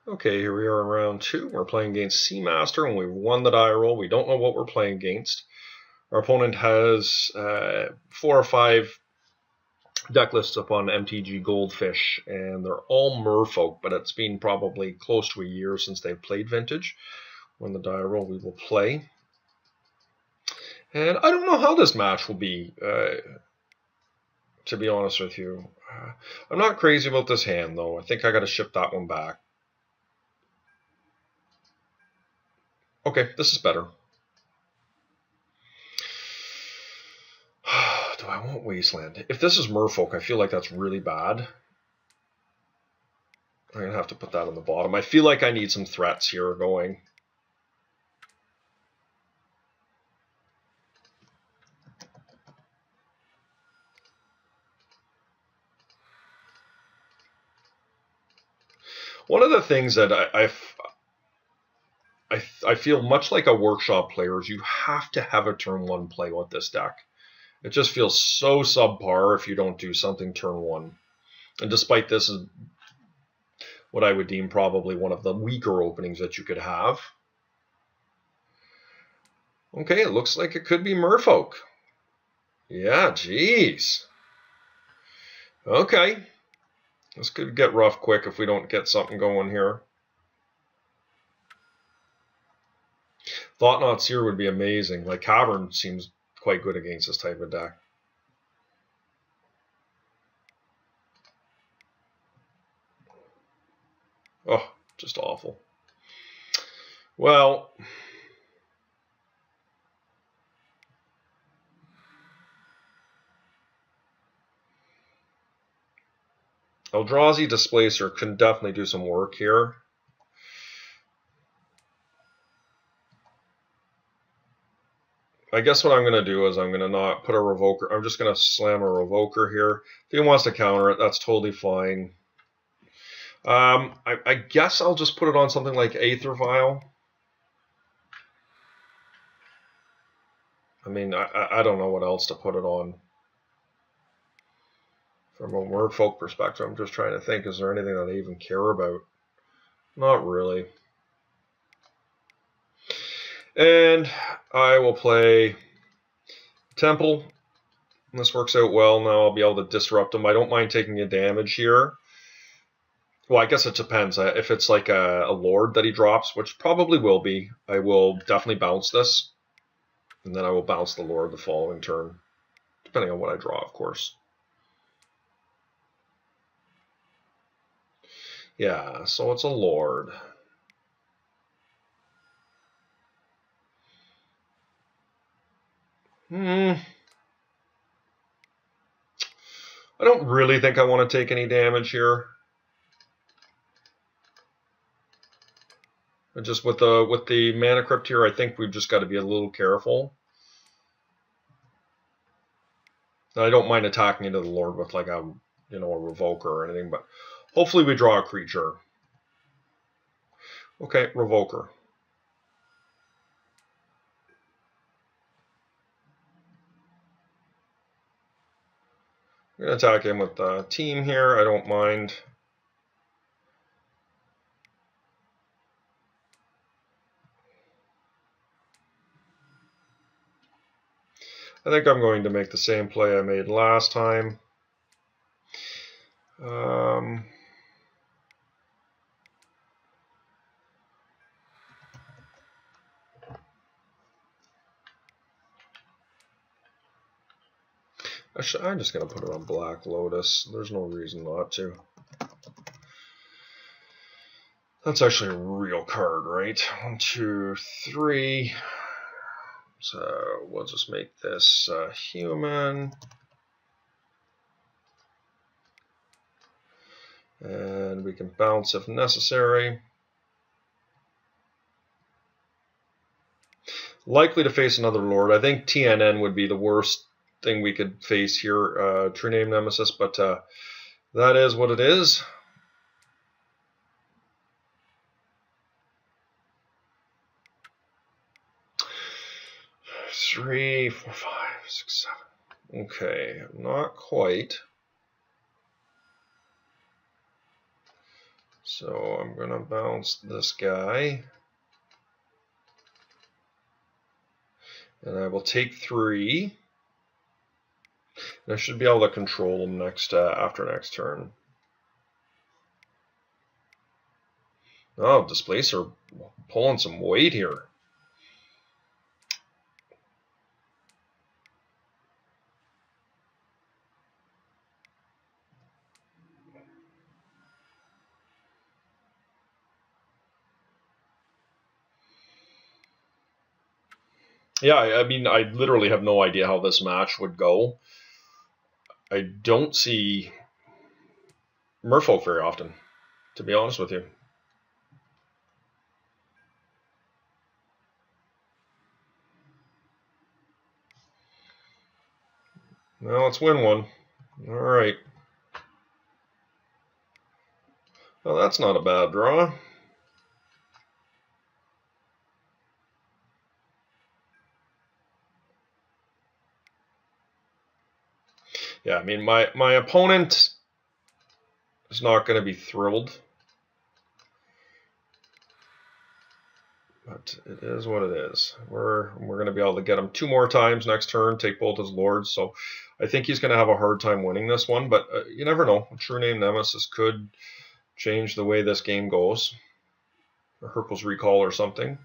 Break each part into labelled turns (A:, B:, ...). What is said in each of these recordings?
A: Okay, here we are in round 2. We're playing against Seamaster, and we've won the die roll. We don't know what we're playing against. Our opponent has 4 or 5 deck lists up on MTG Goldfish, and they're all merfolk, but it's been probably close to a year since they've played Vintage. When the die roll, we will play. And I don't know how this match will be, to be honest with you. I'm not crazy about this hand, though. I think I got to ship that one back. Okay, this is better. Do I want Wasteland? If this is Merfolk, I feel like that's really bad. I'm going to have to put that on the bottom. I feel like I need some threats here going. One of the things that I feel much like a workshop player is you have to have a turn 1 play with this deck. It just feels so subpar if you don't do something turn 1. And despite this is what I would deem probably one of the weaker openings that you could have. Okay, it looks like it could be Merfolk. Yeah, geez. Okay. This could get rough quick if we don't get something going here. Thought-Knot Seer would be amazing. Like, Cavern seems quite good against this type of deck. Oh, just awful. Well, Eldrazi Displacer can definitely do some work here. I guess what I'm going to do is I'm going to not put a Revoker. I'm just going to slam a Revoker here. If he wants to counter it, that's totally fine. I guess I'll just put it on something like Aether Vial. I mean, I don't know what else to put it on. From a Merfolk perspective, I'm just trying to think, is there anything that I even care about? Not really. And I will play Temple. This works out well. Now I'll be able to disrupt him. I don't mind taking a damage here. Well, I guess it depends. If it's like a Lord that he drops, which probably will be, I will definitely bounce this. And then I will bounce the Lord the following turn. Depending on what I draw, of course. Yeah, so it's a Lord. I don't really think I want to take any damage here. And just with the Mana Crypt here, I think we've just got to be a little careful. I don't mind attacking into the Lord with like a Revoker or anything, but hopefully we draw a creature. Okay, Revoker. I'm going to attack him with the team here. I don't mind. I think I'm going to make the same play I made last time. Actually, I'm just going to put it on Black Lotus. There's no reason not to. That's actually a real card, right? 1, 2, 3. So we'll just make this human. And we can bounce if necessary. Likely to face another Lord. I think TNN would be the worst thing we could face here, True Name Nemesis, but that is what it is. Three, 4, 5, 6, 7. Okay, not quite. So I'm going to bounce this guy. And I will take 3. And I should be able to control him after next turn. Oh, Displacer pulling some weight here. Yeah, I mean, I literally have no idea how this match would go. I don't see Merfolk very often, to be honest with you. Well, let's win one. All right. Well, that's not a bad draw. Yeah, I mean, my opponent is not going to be thrilled. But it is what it is. We're going to be able to get him 2 more times next turn, take both his lords. So I think he's going to have a hard time winning this one. But you never know. A True Name Nemesis could change the way this game goes. A Hercule's Recall or something.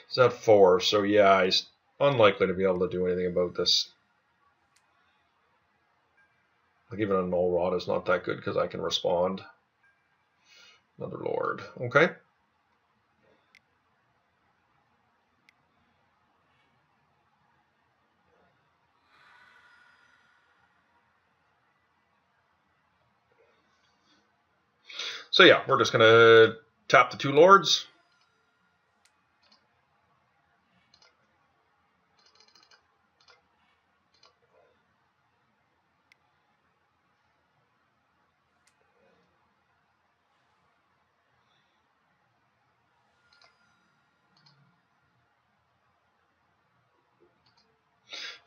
A: He's at 4, so yeah, he's unlikely to be able to do anything about this. Like even a Null Rod is not that good because I can respond. Another Lord. Okay. So yeah, we're just going to tap the 2 Lords.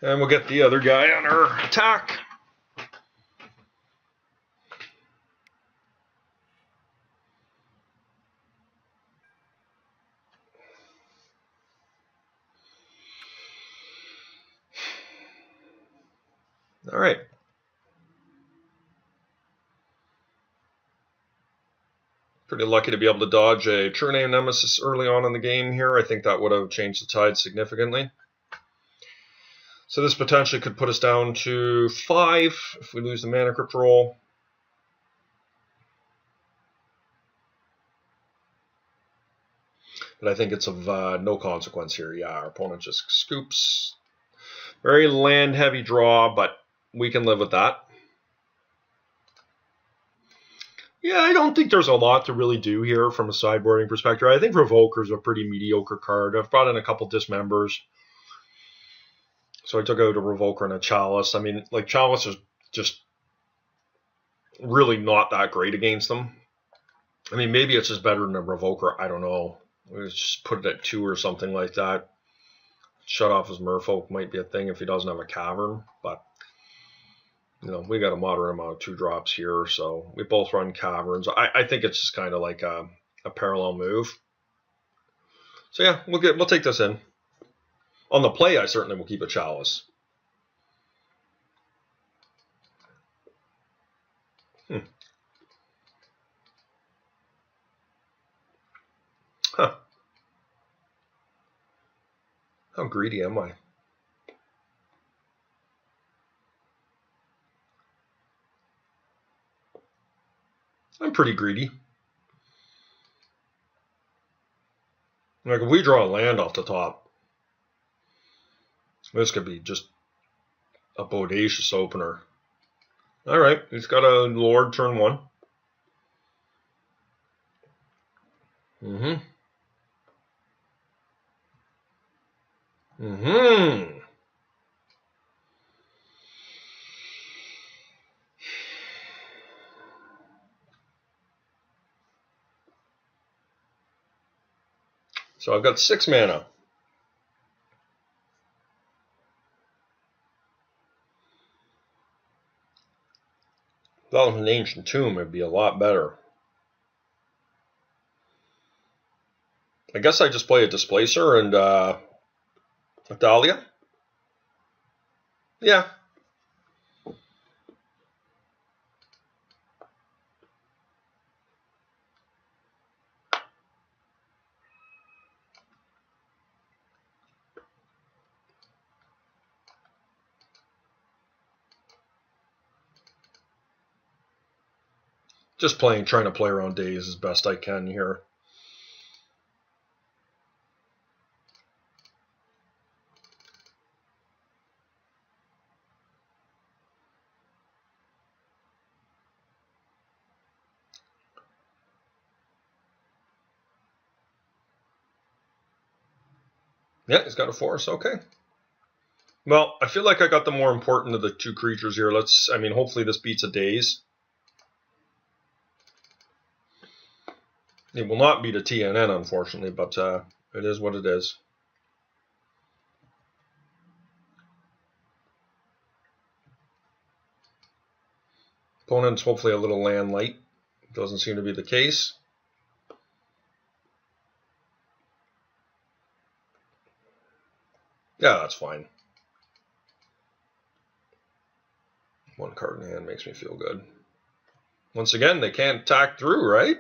A: And we'll get the other guy on our attack. All right. Pretty lucky to be able to dodge a True Name Nemesis early on in the game here. I think that would have changed the tide significantly. So this potentially could put us down to 5 if we lose the Mana Crypt roll. But I think it's of no consequence here. Yeah, our opponent just scoops. Very land-heavy draw, but we can live with that. Yeah, I don't think there's a lot to really do here from a sideboarding perspective. I think Revoker's a pretty mediocre card. I've brought in a couple Dismembers. So I took out a Revoker and a Chalice. I mean, like, Chalice is just really not that great against them. I mean, maybe it's just better than a Revoker. I don't know. Let's just put it at 2 or something like that. Shut off his Merfolk might be a thing if he doesn't have a Cavern, but you know, we got a moderate amount of 2-drops here, so we both run Caverns. I think it's just kind of like a parallel move. So yeah, we'll take this in. On the play, I certainly will keep a Chalice. Huh. How greedy am I? I'm pretty greedy. Like, if we draw a land off the top, this could be just a bodacious opener. All right, he's got a Lord turn 1. So I've got 6 mana. that was an ancient tomb, it'd be a lot better. I guess I just play a Displacer and a Dahlia. Yeah. Just trying to play around days as best I can here. Yeah, he's got a force. Okay. Well, I feel like I got the more important of the two creatures here. Hopefully this beats a daze. It will not beat a TNN, unfortunately, but it is what it is. Opponent's hopefully a little land light. Doesn't seem to be the case. Yeah, that's fine. One card in hand makes me feel good. Once again, they can't attack through, right?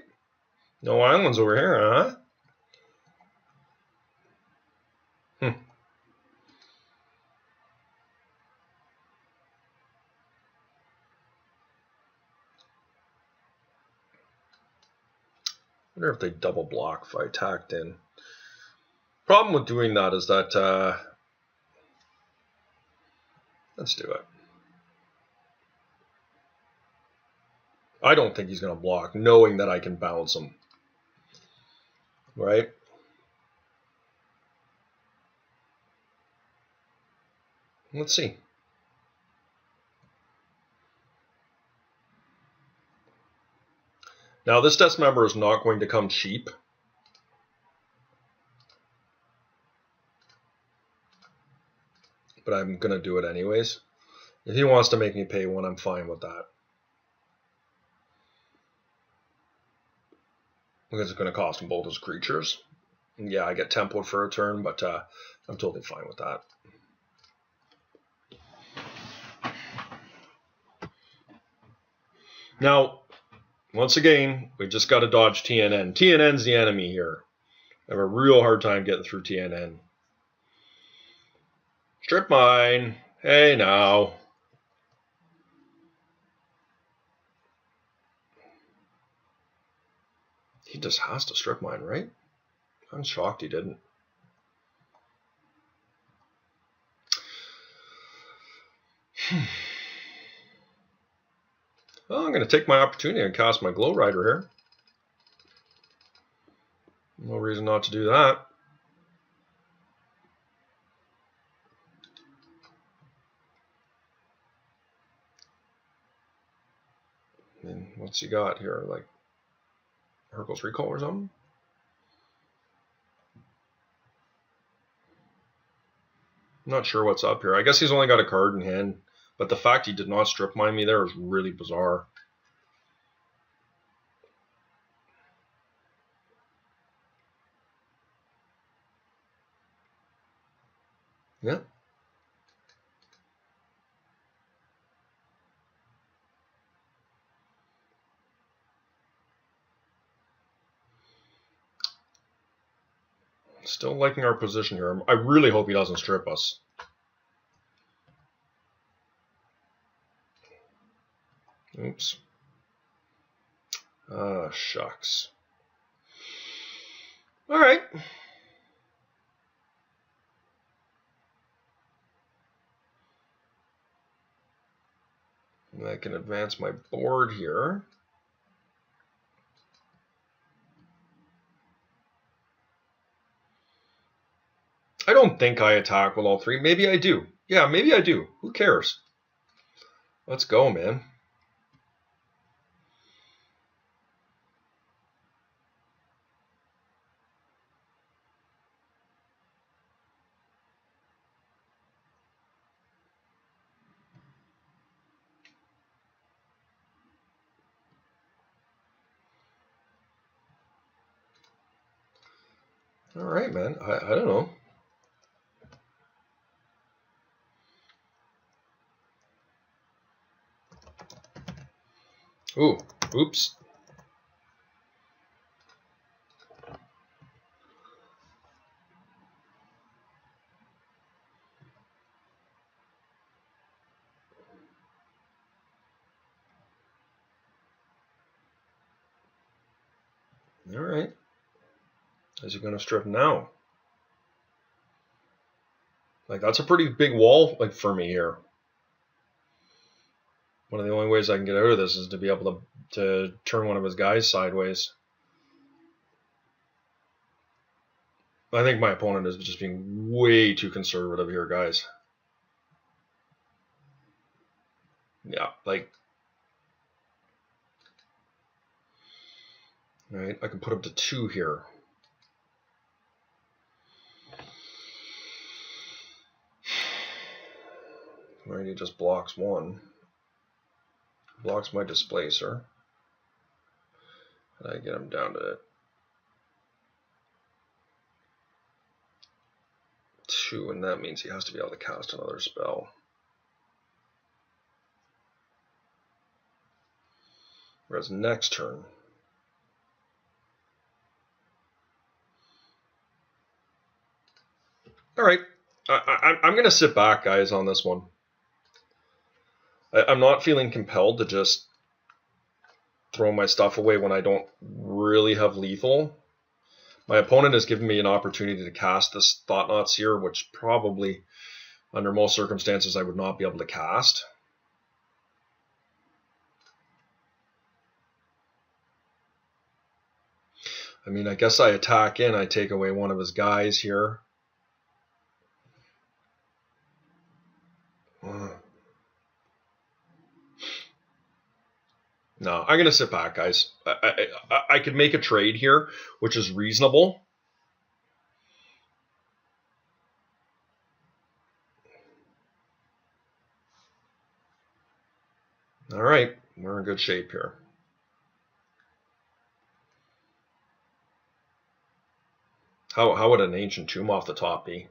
A: No islands over here, huh? I wonder if they double block if I attacked in. Problem with doing that is that, let's do it. I don't think he's going to block, knowing that I can bounce him. Right? Let's see. Now, this Dismember is not going to come cheap. But I'm going to do it anyways. If he wants to make me pay one, I'm fine with that. Because it's going to cost him both his creatures. And yeah, I get template for a turn, but I'm totally fine with that. Now, once again, we just got to dodge TNN. TNN's the enemy here. I have a real hard time getting through TNN. Strip mine. Hey, now. He just has to strip mine, right? I'm shocked he didn't. Well, I'm going to take my opportunity and cast my Glow Rider here. No reason not to do that. And what's he got here? Like Hurkyl's Recall or something? I'm not sure what's up here. I guess he's only got a card in hand, but the fact he did not strip mine me there is really bizarre. Yeah. Still liking our position here. I really hope he doesn't strip us. Oops. Ah, shucks. All right. I can advance my board here. I don't think I attack with all three. Maybe I do. Yeah, maybe I do. Who cares? Let's go, man. All right, man. I don't know. Ooh, oops. All right. Is he going to strip now? Like, that's a pretty big wall, like, for me here. One of the only ways I can get out of this is to be able to turn one of his guys sideways. I think my opponent is just being way too conservative here, guys. Yeah, like... Alright, I can put up to 2 here. Alright, he just blocks 1. Blocks my displacer. And I get him down to 2, and that means he has to be able to cast another spell. Whereas next turn, all right, I'm going to sit back, guys, on this one. I'm not feeling compelled to just throw my stuff away when I don't really have lethal. My opponent has given me an opportunity to cast this Thought-Knot Seer, which probably, under most circumstances, I would not be able to cast. I mean, I guess I attack in, I take away one of his guys here. No, I'm going to sit back, guys. I could make a trade here, which is reasonable. All right, we're in good shape here. How would an Ancient Tomb off the top be?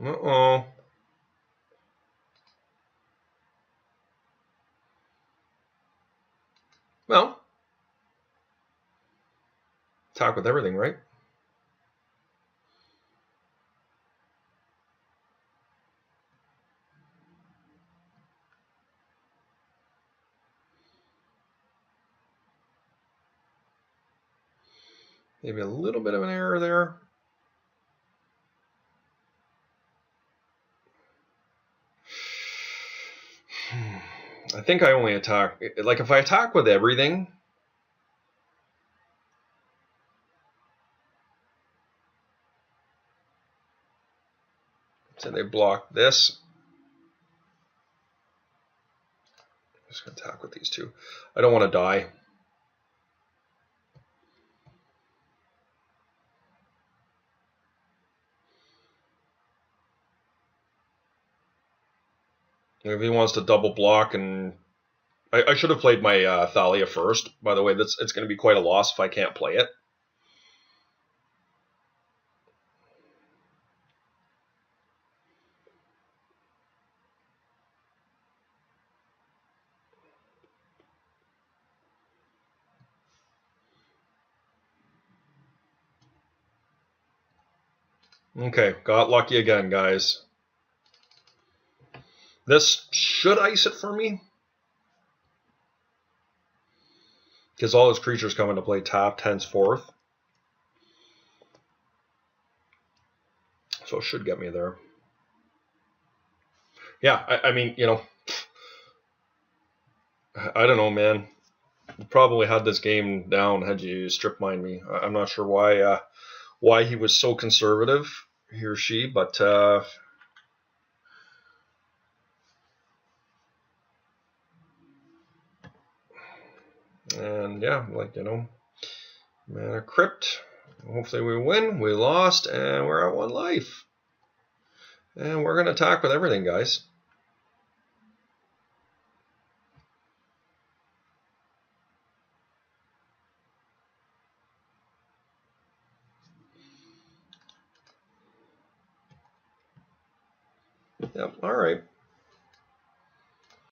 A: Uh-oh. Well, attack with everything, right? Maybe a little bit of an error there. I think I only attack, like if I attack with everything, so they block this. I'm just going to attack with these 2. I don't want to die. If he wants to double block, and I should have played my Thalia first. By the way, it's going to be quite a loss if I can't play it. Okay, got lucky again, guys. This should ice it for me, because all his creatures come into play tapped henceforth. So it should get me there. Yeah, I mean, you know, I don't know, man. You probably had this game down had you strip mine me. I'm not sure why he was so conservative, he or she, but and yeah, like, you know, Mana Crypt. Hopefully we win. We lost, and we're at 1 life. And we're going to attack with everything, guys. Yep. All right.